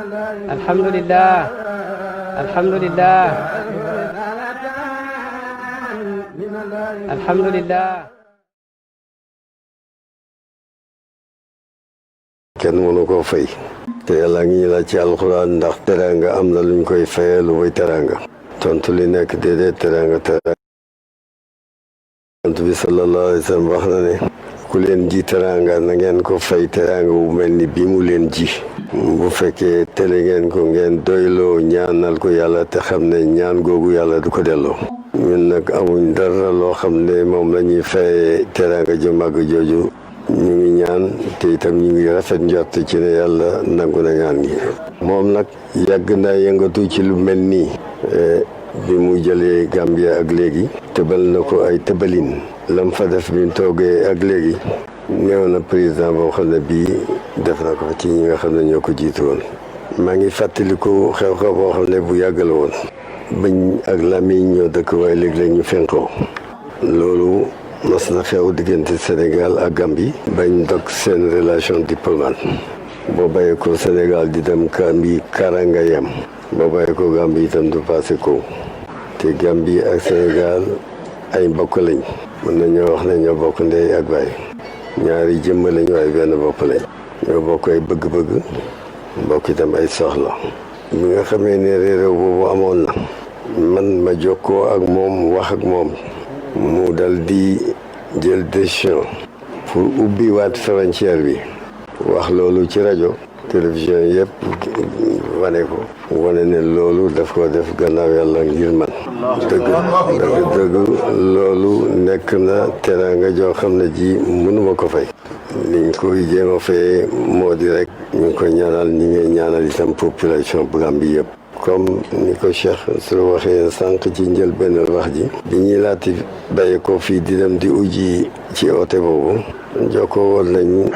alhamdulillah alhamdulillah alhamdulillah. kenn mënu koo fay te yàlla ngi ñu la ci alxuraan ndax teraanga am na luñ koy fayee lu muy teraanga tontu li nekk déedéet teraanga tontu bi sallallahu alayhi wa sallam wax na ne ku leen ji teraanga na ngeen ko fay teraanga bu mel ni bi mu leen ji bu fekkee tele ngeen ko ngeen doyloo ñaanal ko yàlla te xam ne ñaan googu yàlla du ko delloo ñun nag amuñ dara loo xam ne moom la ñuy fayee teraanga ju màgg jooju ñu ngi ñaan te itam ñu ngi rafet njort ci ne yàlla nangu na ñaan gi moom nag yàgg naa yëngatu ci lu mel nii bi mu jëlee Gambia ak léegi tëbal na ko ay tëbalin lam fa def bi mu toogee ak léegi néew na président boo xam ne bii def na ko ci ñi nga xam ne ñoo ko jiitu woon maa ngi fàttaliku xew-xew boo xam ne bu yàgg la woon bëñ ak lamiñ ñoo dëkk waaye léeg-léeg ñu fenkoo loolu mas na xew diggante Sénégal ak Gambie bañ dog seen relation diplomate boo bàyyee ko Sénégal di dem Gambie karanga yem boo bàyyee ko Gambie itam du passé ko te Gambie ak Sénégal ay mbokk lañ mën nañoo wax ne ñoo bokk ndey ak baay ñaari jëmm lañ waaye benn bopp lañ ñoo bokk ay bëgg-bëgg mbokk itam ay soxla bi nga xamee ne réew boobu amoon na man ma jokkoo ak moom wax ak moom mu dal di jël décision pour ubbi waat frontière bi wax loolu ci rajo télévision yëpp wane ko wane ne loolu daf ko def gannaaw yàlla ngir man dëgg loolu nekk na teraanga joo xam ne ji mënuma ko fay liñ koy jéem a fayee moo di rek ñu ngi koy ñaanal ñi ngay ñaanal itam population bu Gambie yëpp comme ni ko Cheikh su waxee sànq ci njëlbéen wax ji bi ñuy laati bàyyi ko fii di dem di uji ci oote boobu jokkoo woon nañ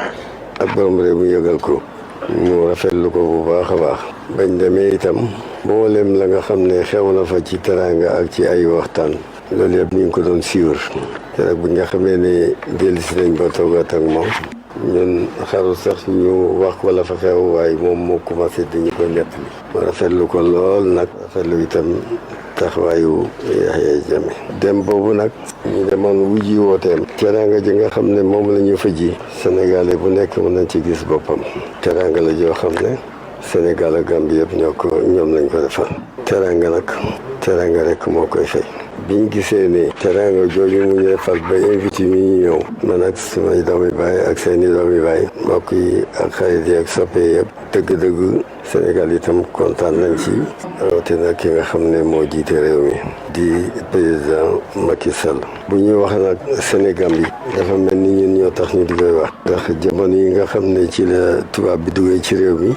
ak borom réew mu yëgal ko mu rafetlu ko bu baax a baax bañ demee itam mboolem la nga xam ne xew na fa ci teraanga ak ci ay waxtaan loolu yëpp ñu ngi ko doon suivre te nag bi nga xamee ne dellusi nañ ba toogaat ak moom ñun xaru sax ñu wax wala fa xew waaye moom moo commencé dañu ko nettali ma rafetlu ko lool nag rafetlu itam taxawaayu Yahya Jammeh dem boobu nag ñu demoon wujji wooteem teraanga ji nga xam ne moom la ñu fa ji sénégalais bu nekk mën nañ ci gis boppam teraanga la joo xam ne Sénégal ak Gambie yëpp ñoom lañ ko defal teraanga nag teraanga rek moo koy fay biñ gisee ne teraanga jooju mu ñu defal ba invité ñu ñëw man ak samay doomi baay ak seeni doomi baay mbokk yi ak xarit yi ak soppe yëpp dëgg-dëgg Sénégal itam kontaan nañ ci rawatina ki nga xam ne moo jiite réew mi di président Macky Sall bu ñuy wax nag Sénégal bi dafa mel ni ñun ñoo tax ñu di koy wax ndax jamono yi nga xam ne ci la tubaab bi duggee ci réew mi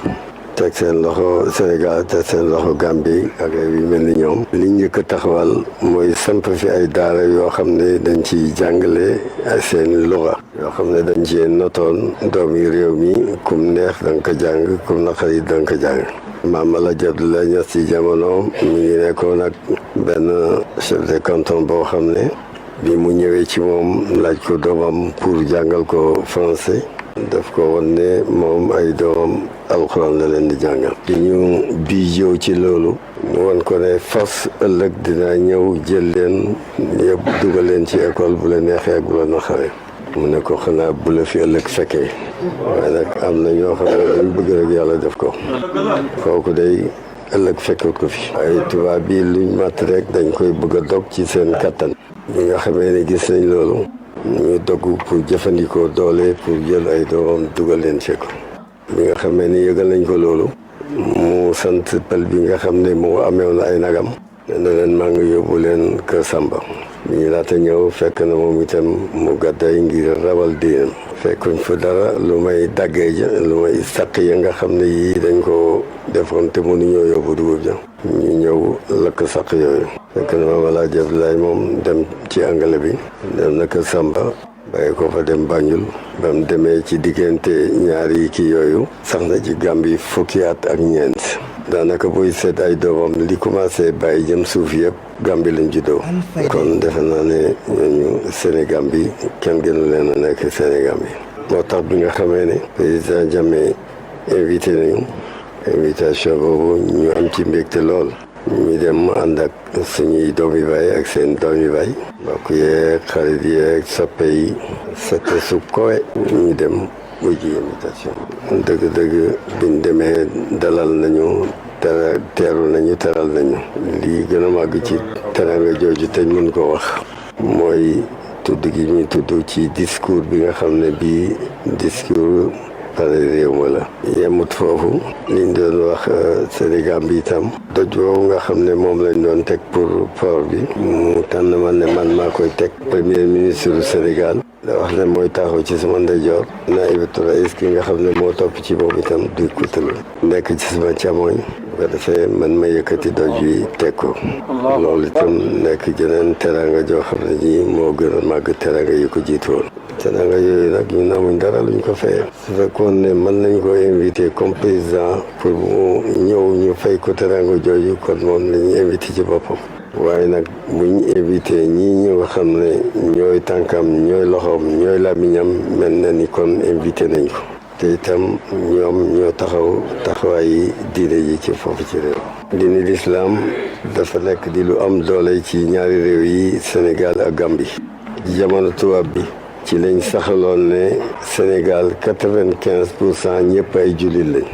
teg seen loxo Sénégal teg seen loxo Gambie ak yu mel ni ñoom li njëkk a taxawal mooy samp fi ay daara yoo xam ne dañ ci jàngale seen luxa yoo xam ne dañ ci notoon doomi réew mi kum neex da nga ko jàng kum naqari da nga ko jàng Maam Alaaji Abdoulaye Niass ci jamono mi ngi nekkoon ak benn chef de canton boo xam ne bi mu ñëwee ci moom laaj ko doomam pour jàngal ko français daf ko won ne moom ay doomam alxuraan la leen di jàngal di ñu bijoo ci loolu mu won ko ne fas ëllëg dinaa ñëw jël leen yëpp dugal leen ci école bu la neexee ak bu la naxaree mu ne ko xanaa bu la fi ëllëg fekkee waaye nag am na ñoo xam ne dañ bëgg rek yàlla def ko kooku day ëllëg fekkut ko fi ay tubaab bi luñ màtt rek dañ koy bëgg a dog ci seen kattan ñi nga xamee ne gis nañ loolu ñu dogg pour jëfandikoo doole pour jël ay doomam dugal leen ci ko bi nga xamee ni yëgal nañ ko loolu mu sant pël bi nga xam ne moo amewoon ay nagam ne leen maa ngi yóbbu leen Kër Samba bi ñu laata ñëw fekk na moom itam mu gàdday ngir rawal diinam fekkuñ fa dara lu may daggee ja lu may sàq ya nga xam ne yii dañ ko defoon te mënuñoo yóbbu dugub ja ñu ñëw lakk sàq yooyu fekk na Maam Alaaji Abdoulaye moom dem ci angale bi dem na Kër Samba bàyyi ko fa dem Banjul ba mu demee ci diggante ñaari kii yooyu sax na ci Gàmbi fukki at ak ñeent daanaka buy seet ay doomam li commencé bàyyi jëm suuf yëpp Gàmbi lañ juddoo kon defe naa ne ñooñu Sénégal bi kenn gënu leen a nekk Sénégal bi moo tax bi nga xamee ne président Jammeh invité nañu invitation boobu ñu am ci mbégte lool. ñu dem ànd ak suñuy doomi baay ak seen doomi baay mbokk yeeg xarit yeeg soppe yi sette su kowe ñu dem wuy ji invitation dëgg-dëgg biñ demee dalal nañu teeru nañu teral nañu lii gën a màgg ci teranga jooju te mën ko wax mooy tudd gi ñuy tudd ci discours bi nga xam ne bii discours pare réew ma la yemut foofu liñ doon wax Sénégal bi itam doj boobu nga xam ne moom lañ doon teg pour port bi mu tànn man ne man maa koy teg premier ministre du Sénégal da wax ne mooy taxaw ci sama ndeyjoor naibatu rais ki nga xam ne moo topp ci boobu itam du kutalu nekk ci sama càmmoñ bu ko defee man ma yëkkati doj wi teg ko loolu itam nekk jeneen teranga joo xam ne ji moo gën a màgg teranga yi ko jiitu woon teranga yooyu nag ñun amuñ dara luñ ko fayee su fekkoon ne mën nañ ko invité comme président pour mu ñëw ñu fay ko teranga jooju kon moom la ñuy invité ci boppam waaye nag buñ invité ñii ñu nga xam ne ñooy tànkam ñooy loxoom ñooy làmmiñam mel na ni kon invité nañ ko te itam ñoom ñoo taxawaayi diine ji ci foofu ci réew diine l'islam dafa nekk di lu am doole ci ñaari réew yi Sénégal ak Gambie ci jamono tubaab bi ci lañ saxaloon ne Sénégal 95% ñëpp ay jullit lañ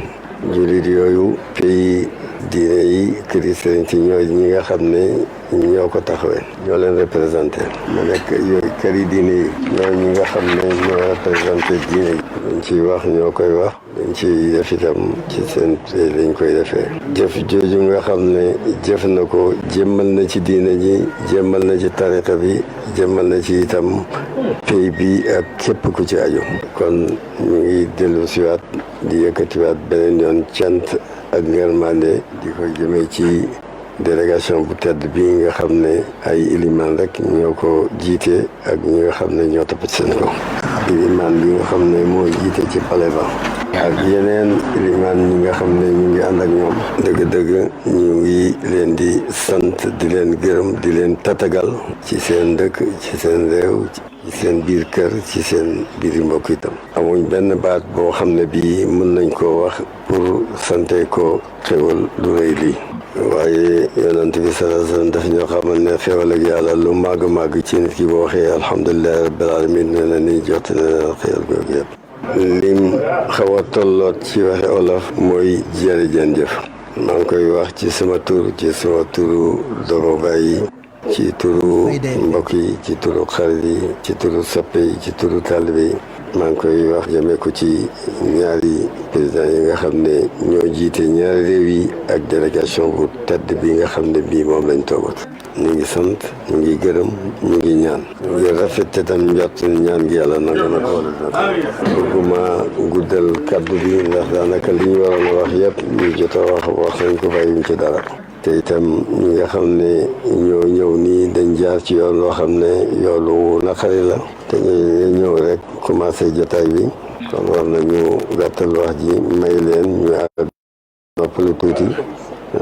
jullit yooyu pays diine yi chrétien ci ñooy ñi nga xam ne ñoo ko taxawee ñoo leen représenté mu nekk yooyu këri diine yi ñoo ñi nga xam ne ñoo représenté diine yi dañ ciy wax ñoo koy wax dañ ciy def itam ci seen lañ koy defee jëf jooju nga xam ne jëf na ko jëmmal na ci diine ji jëmmal na ci tariqa bi jëmmal na ci itam pays bi ak képp ku ci aju kon ñu ngi dellu siwaat di yëkkatiwaat beneen yoon cant ak ngërmande di ko jëmee ci délégation bu tedd bi nga xam ne ay ilimaan rek ñoo ko jiite ak ñi nga xam ne ñoo topp ci seen kaw ilimaan bi nga xam ne moo jiite ci palais ba ak yeneen ilimaan ñi nga xam ne ñu ngi ànd ak ñoom dëgg-dëgg ñu ngi leen di sant di leen gërëm di leen tatagal ci seen dëkk ci seen réew ci seen biir kër ci seen biir mbokk itam amuñ benn baat boo xam ne bii mën nañ koo wax pour sante ko xewal lu rëy lii waaye yonent bi sallallahu alayhi wasallam daf ñoo xamal ne xewal ak yàlla lu màgg-màgg ci nit ki boo waxee alhamdulilahi rabbil alamin ne na ni jot na leen xewal googu yëpp lim xaw a tolloot ci waxe olof mooy jërëjën jëf maa ngi koy wax ci sama tur ci sama turu doomu baay yi ci turu mbokk yi ci turu xarit yi ci turu soppe yi ci turu taalibe yi maa ngi koy wax jëmee ko ci ñaari président yi nga xam ne ñoo jiite ñaari réew yi ak délégation bu tedd bi nga xam ne bii moom lañ toogat ñu ngi sant ñu ngi gërëm ñu ngi ñaan ñu ngi rafet tam njort ñaan gi yàlla nangu na ko bëgguma guddal kaddu bi ndax daanaka li ñu waroon a wax yëpp ñu jot a wax nañ ko bàyyiwuñ ci dara te itam ñi nga xam ne ñoo ñëw nii dañ jaar ci yoon loo xam ne yoonu naqari la te ñu ñëw rek commencé jotaay bi kon war nañu gàttal wax ji may leen ñu àgg noppalu tuuti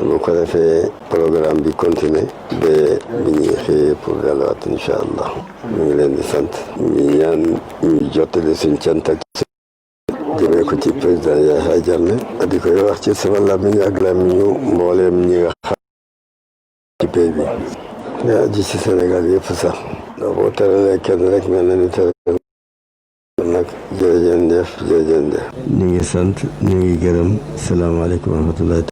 bu ko defee programme bi continuer ba bi ñuy xëyee pour delluwaat incha allah ñu ngi leen di sant ñu ñaan ñu jottali suñ cant ak jëmee ko ci président Yahya Jammeh di koy wax ci sama làmmiñ ak làmmiñu mbooleem ñi nga xam ci pays bi nga ji ci Sénégal yëpp sax ndax boo teralee kenn rek mel na ni tere nag jërëjëf ñu ngi sant ñu ngi gërëm salaamaaleykum wa rahmatullahi